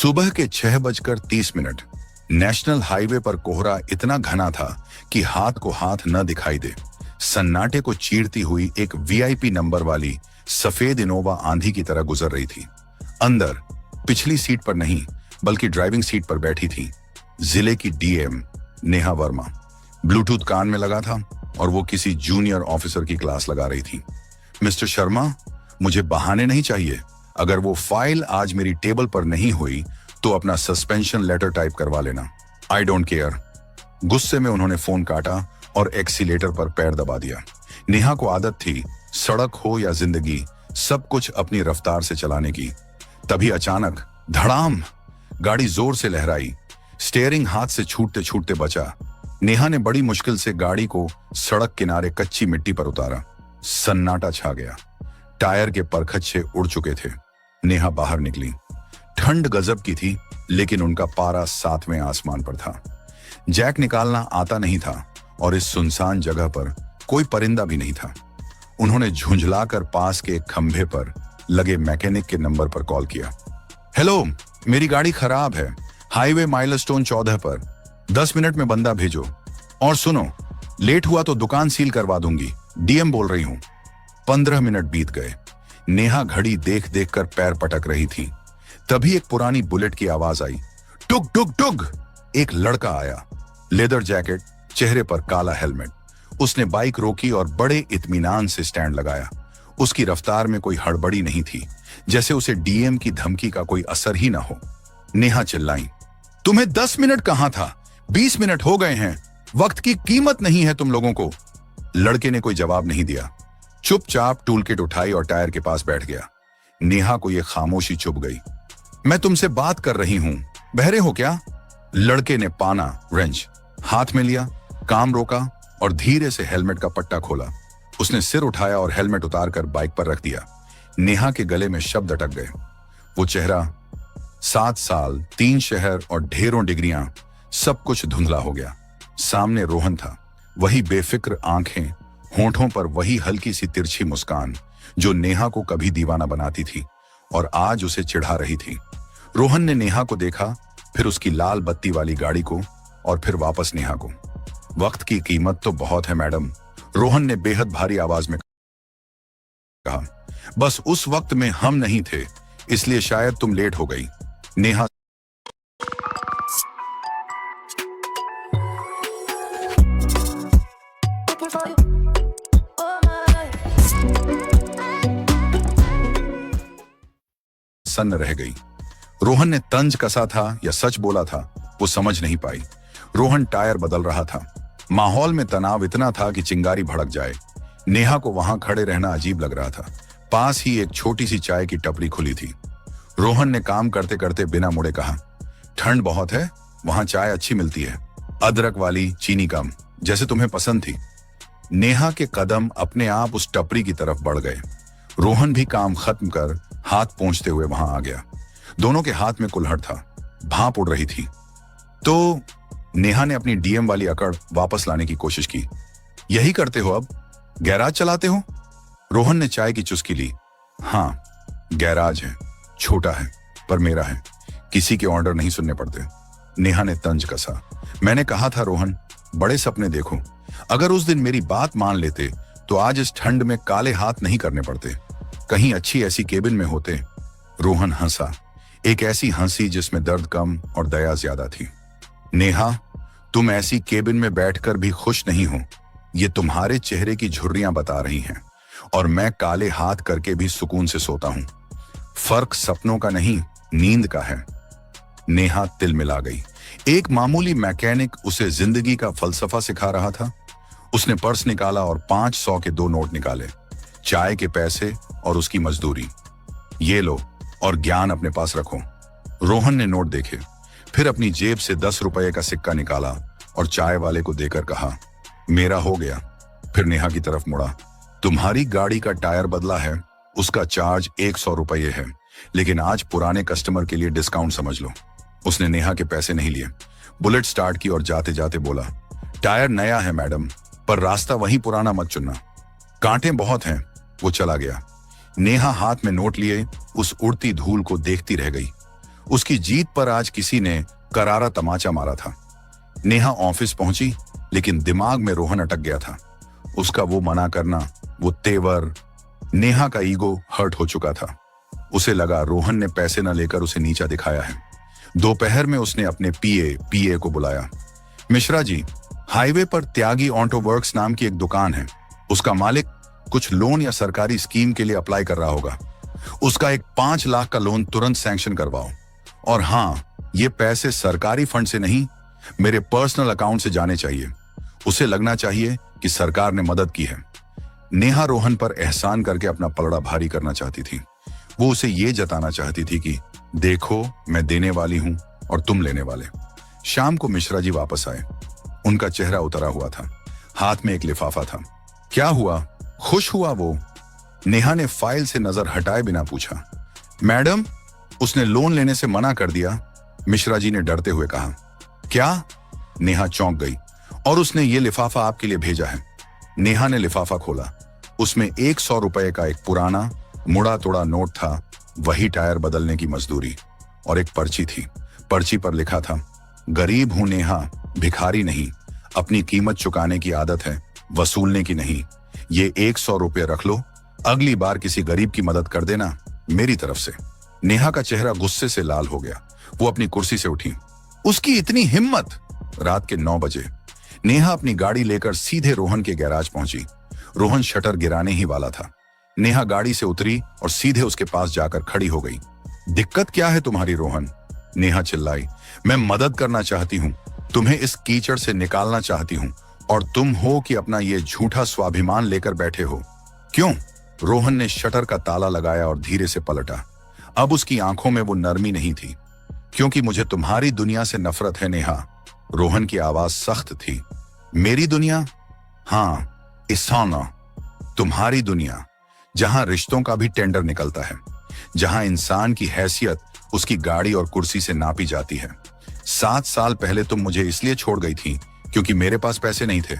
सुबह के 6:30 national highway पर कोहरा इतना घना था कि हाथ को हाथ न दिखाई दे। सन्नाटे को चीरती हुई एक वीआईपी नंबर वाली सफेद इनोवा आंधी की तरह गुजर रही थी। अंदर पिछली सीट पर नहीं बल्कि ड्राइविंग सीट पर बैठी थी जिले की डीएम नेहा वर्मा। ब्लूटूथ कान में लगा था और वो किसी जूनियर ऑफिसर की क्लास लगा रही थी। मिस्टर शर्मा, मुझे बहाने नहीं चाहिए। अगर वो फाइल आज मेरी टेबल पर नहीं हुई तो अपना सस्पेंशन लेटर टाइप करवा लेना। I don't care. गुस्से में उन्होंने फोन काटा और एक्सीलेटर पर पैर दबा दिया। नेहा को आदत थी सड़क हो या जिंदगी सब कुछ अपनी रफ्तार से चलाने की। तभी अचानक धड़ाम, गाड़ी जोर से लहराई। स्टीयरिंग हाथ से छूटते छूटते बचा। नेहा ने बड़ी मुश्किल से गाड़ी को सड़क किनारे कच्ची मिट्टी पर उतारा। सन्नाटा छा गया। टायर के परखच्चे उड़ चुके थे। नेहा बाहर निकली। ठंड गजब की थी लेकिन उनका पारा 7वें आसमान पर था। जैक निकालना आता नहीं था और इस सुनसान जगह पर कोई परिंदा भी नहीं था। उन्होंने झुंझलाकर पास के एक खंभे पर लगे मैकेनिक के नंबर पर कॉल किया। हेलो, मेरी गाड़ी खराब है, हाईवे माइलस्टोन 14 पर 10 मिनट में बंदा भेजो। और सुनो, लेट हुआ तो दुकान सील करवा दूंगी, डीएम बोल रही हूं। 15 मिनट बीत गए। नेहा घड़ी देख देख कर पैर पटक रही थी। तभी एक पुरानी बुलेट की आवाज आई। टुक टुक टुक। एक लड़का आया, लेदर जैकेट, चेहरे पर काला हेलमेट। उसने बाइक रोकी और बड़े इत्मीनान से स्टैंड लगाया। उसकी रफ्तार में कोई हड़बड़ी नहीं थी, जैसे उसे डीएम की धमकी का कोई असर ही ना हो। नेहा चिल्लाई, तुम्हें 10 मिनट कहां था? 20 मिनट हो गए हैं। वक्त की कीमत नहीं है तुम लोगों को। लड़के ने कोई जवाब नहीं दिया। चुपचाप टूलकिट उठाई और टायर के पास बैठ गया। नेहा को यह खामोशी चुभ गई। मैं तुमसे बात कर रही हूं, बहरे हो क्या? लड़के ने पाना रेंच हाथ में लिया, काम रोका और धीरे से हेलमेट का पट्टा खोला। उसने सिर उठाया और हेलमेट उतारकर बाइक पर रख दिया। नेहा के गले में शब्द अटक गए। वो चेहरा, 7 साल, 3 शहर और ढेरों डिग्रियां, सब कुछ धुंधला हो गया। सामने रोहन था, वही बेफिक्र आंखें, होंठों पर वही हल्की सी तिरछी मुस्कान जो नेहा को कभी दीवाना बनाती थी और आज उसे चिढ़ा रही थी। रोहन ने नेहा को देखा, फिर उसकी लाल बत्ती वाली गाड़ी को और फिर वापस नेहा को। वक्त की कीमत तो बहुत है मैडम, रोहन ने बेहद भारी आवाज में कहा। बस उस वक्त में हम नहीं थे, इसलिए शायद तुम लेट हो गई। नेहा सन्न रह गई। रोहन ने तंज कसा था या सच बोला था, वो समझ नहीं पाई। रोहन टायर बदल रहा था। माहौल में तनाव इतना था कि चिंगारी भड़क जाए। नेहा को वहां खड़े रहना अजीब लग रहा था। पास ही एक छोटी सी चाय की टपरी खुली थी। रोहन ने काम करते करते बिना मुड़े कहा, ठंड बहुत है, वहां चाय अच्छी मिलती है, अदरक वाली, चीनी कम, जैसे तुम्हें पसंद थी। नेहा के कदम अपने आप उस टपरी की तरफ बढ़ गए। रोहन भी काम खत्म कर हाथ पोंछते हुए वहां आ गया। दोनों के हाथ में कुल्हड़ था, भाप उड़ रही थी। तो नेहा ने अपनी डीएम वाली अकड़ वापस लाने की कोशिश की। यही करते हो अब? गैराज चलाते हो? रोहन ने चाय की चुस्की ली। हाँ, गैराज है, छोटा है पर मेरा है, किसी के ऑर्डर नहीं सुनने पड़ते। नेहा ने तंज कसा। मैंने कहा था रोहन, बड़े सपने देखो। अगर उस दिन मेरी बात मान लेते तो आज इस ठंड में काले हाथ नहीं करने पड़ते, कहीं अच्छी ऐसी केबिन में होते। रोहन हंसा, एक ऐसी हंसी जिसमें दर्द कम और दया ज्यादा थी। नेहा, तुम ऐसी केबिन में बैठकर भी खुश नहीं हो, ये तुम्हारे चेहरे की झुर्रियां बता रही हैं, और मैं काले हाथ करके भी सुकून से सोता हूं। फर्क सपनों का नहीं, नींद का है। नेहा तिलमिला गई। एक मामूली मैकेनिक उसे जिंदगी का फलसफा सिखा रहा था। उसने पर्स निकाला और 500 के 2 नोट निकाले, चाय के पैसे और उसकी मजदूरी। ये लो और ज्ञान अपने पास रखो। रोहन ने नोट देखे, फिर अपनी जेब से 10 रुपए का सिक्का निकाला और चाय वाले को देकर कहा, मेरा हो गया। फिर नेहा की तरफ मुड़ा। तुम्हारी गाड़ी का टायर बदला है, उसका चार्ज 100 रुपये है, लेकिन आज पुराने कस्टमर के लिए डिस्काउंट समझ लो। उसने नेहा के पैसे नहीं लिए, बुलेट स्टार्ट की और जाते जाते बोला, टायर नया है मैडम, पर रास्ता वही पुराना मत चुनना, कांटे बहुत हैं। वो चला गया। नेहा हाथ में नोट लिए उस उड़ती धूल को देखती रह गई। उसकी जीत पर आज किसी ने करारा तमाचा मारा था। नेहा ऑफिस पहुंची, लेकिन दिमाग में रोहन अटक गया था। उसका वो मना करना, वो तेवर, नेहा का ईगो हर्ट हो चुका था। उसे लगा रोहन ने पैसे न लेकर उसे नीचा दिखाया है। दोपहर में उसने अपने पीए को बुलाया। मिश्रा जी, हाईवे पर त्यागी ऑटो वर्क्स नाम की एक दुकान है। उसका मालिक कुछ लोन या सरकारी स्कीम के लिए अप्लाई कर रहा होगा। उसका एक 5 लाख का लोन तुरंत सैंक्शन करवाओ। और हाँ, ये पैसे सरकारी फंड से नहीं, मेरे पर्सनल अकाउंट से जाने चाहिए। उसे लगना चाहिए कि सरकार ने मदद की है। नेहा रोहन पर एहसान करके अपना पलड़ा भारी करना चाहती थी। वो उसे ये जताना चाहती थी कि देखो, मैं देने वाली हूं और तुम लेने वाले। शाम को मिश्रा जी वापस आए। उनका चेहरा उतरा हुआ था, हाथ में एक लिफाफा था। क्या हुआ? खुश हुआ वो? नेहा ने फाइल से नजर हटाए बिना पूछा। मैडम, उसने लोन लेने से मना कर दिया, मिश्रा जी ने डरते हुए कहा। क्या? नेहा चौंक गई। और उसने ये लिफाफा आपके लिए भेजा है। नेहा ने लिफाफा खोला। उसमें 100 रुपए का एक पुराना मुड़ा तोड़ा नोट था, वही टायर बदलने की मजदूरी, और एक पर्ची थी। पर्ची पर लिखा था, गरीब हूं नेहा, भिखारी नहीं। अपनी कीमत चुकाने की आदत है, वसूलने की नहीं। ये 100 रुपये रख लो, अगली बार किसी गरीब की मदद कर देना, मेरी तरफ से। नेहा का चेहरा गुस्से से लाल हो गया। वो अपनी कुर्सी से उठी। उसकी इतनी हिम्मत! रात के 9 बजे नेहा अपनी गाड़ी लेकर सीधे रोहन के गैराज पहुंची। रोहन शटर गिराने ही वाला था। नेहा गाड़ी से उतरी और सीधे उसके पास जाकर खड़ी हो गई। दिक्कत क्या है तुम्हारी रोहन? नेहा चिल्लाई। मैं मदद करना चाहती हूँ, तुम्हें इस कीचड़ से निकालना चाहती हूँ, और तुम हो कि अपना ये झूठा स्वाभिमान लेकर बैठे हो। क्यों? रोहन ने शटर का ताला लगाया और धीरे से पलटा। अब उसकी आंखों में वो नरमी नहीं थी। क्योंकि मुझे तुम्हारी दुनिया से नफरत है नेहा। रोहन की आवाज सख्त थी। मेरी दुनिया? हाँ, इसाना। तुम्हारी दुनिया, जहां रिश्तों का भी टेंडर निकलता है, जहां इंसान की हैसियत उसकी गाड़ी और कुर्सी से नापी जाती है। 7 साल पहले तुम मुझे इसलिए छोड़ गई थी क्योंकि मेरे पास पैसे नहीं थे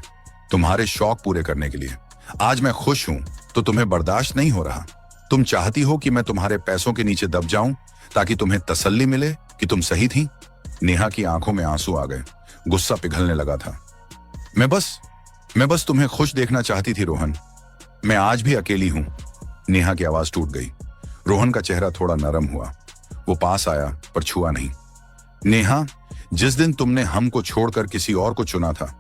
तुम्हारे शौक पूरे करने के लिए। आज मैं खुश हूं तो तुम्हें बर्दाश्त नहीं हो रहा। तुम चाहती हो कि मैं तुम्हारे पैसों के नीचे दब जाऊं ताकि तुम्हें तसल्ली मिले कि तुम सही थी। नेहा की आंखों में आंसू आ गए। गुस्सा पिघलने लगा था। मैं बस तुम्हें खुश देखना चाहती थी रोहन। मैं आज भी अकेली हूं। नेहा की आवाज टूट गई। रोहन का चेहरा थोड़ा नरम हुआ। वो पास आया पर छुआ नहीं। नेहा, जिस दिन तुमने हमको छोड़कर किसी और को चुना था,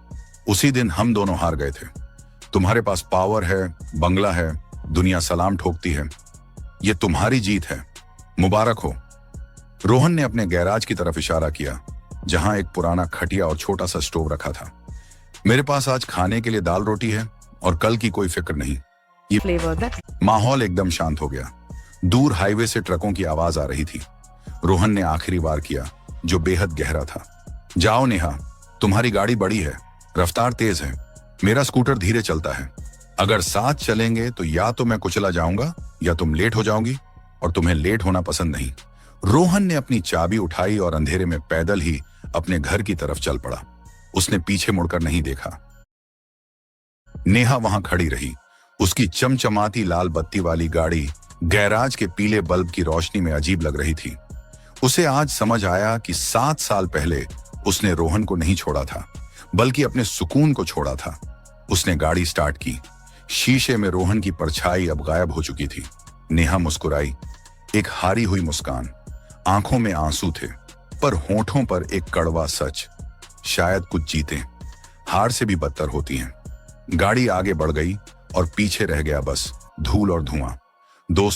उसी दिन हम दोनों हार गए थे। तुम्हारे पास पावर है, बंगला है, दुनिया सलाम ठोकती है। ये तुम्हारी जीत है, मुबारक हो। रोहन ने अपने गैराज की तरफ इशारा किया, जहां एक पुराना खटिया और छोटा सा स्टोव रखा था। मेरे पास आज खाने के लिए दाल रोटी है और कल की कोई फिक्र नहीं। माहौल एकदम शांत हो गया। दूर हाईवे से ट्रकों की आवाज आ रही थी। रोहन ने आखिरी बार किया, जो बेहद गहरा था। जाओ नेहा, तुम्हारी गाड़ी बड़ी है, रफ्तार तेज है, मेरा स्कूटर धीरे चलता है। अगर साथ चलेंगे तो या तो मैं कुचला जाऊंगा या तुम लेट हो जाओगी, और तुम्हें लेट होना पसंद नहीं। रोहन ने अपनी चाबी उठाई और अंधेरे में पैदल ही अपने घर की तरफ चल पड़ा। उसने पीछे मुड़कर नहीं देखा। नेहा वहां खड़ी रही। उसकी चमचमाती लाल बत्ती वाली गाड़ी गैराज के पीले बल्ब की रोशनी में अजीब लग रही थी। उसे आज समझ आया कि 7 साल पहले उसने रोहन को नहीं छोड़ा था, बल्कि अपने सुकून को छोड़ा था। उसने गाड़ी स्टार्ट की। शीशे में रोहन की परछाई अब गायब हो चुकी थी। नेहा मुस्कुराई, एक हारी हुई मुस्कान। आंखों में आंसू थे, पर होठों पर एक कड़वा सच, शायद कुछ जीतें हार से भी बदतर होती हैं। गाड़ी आगे बढ़ गई और पीछे रह गया बस धूल और धुआं। दोस्त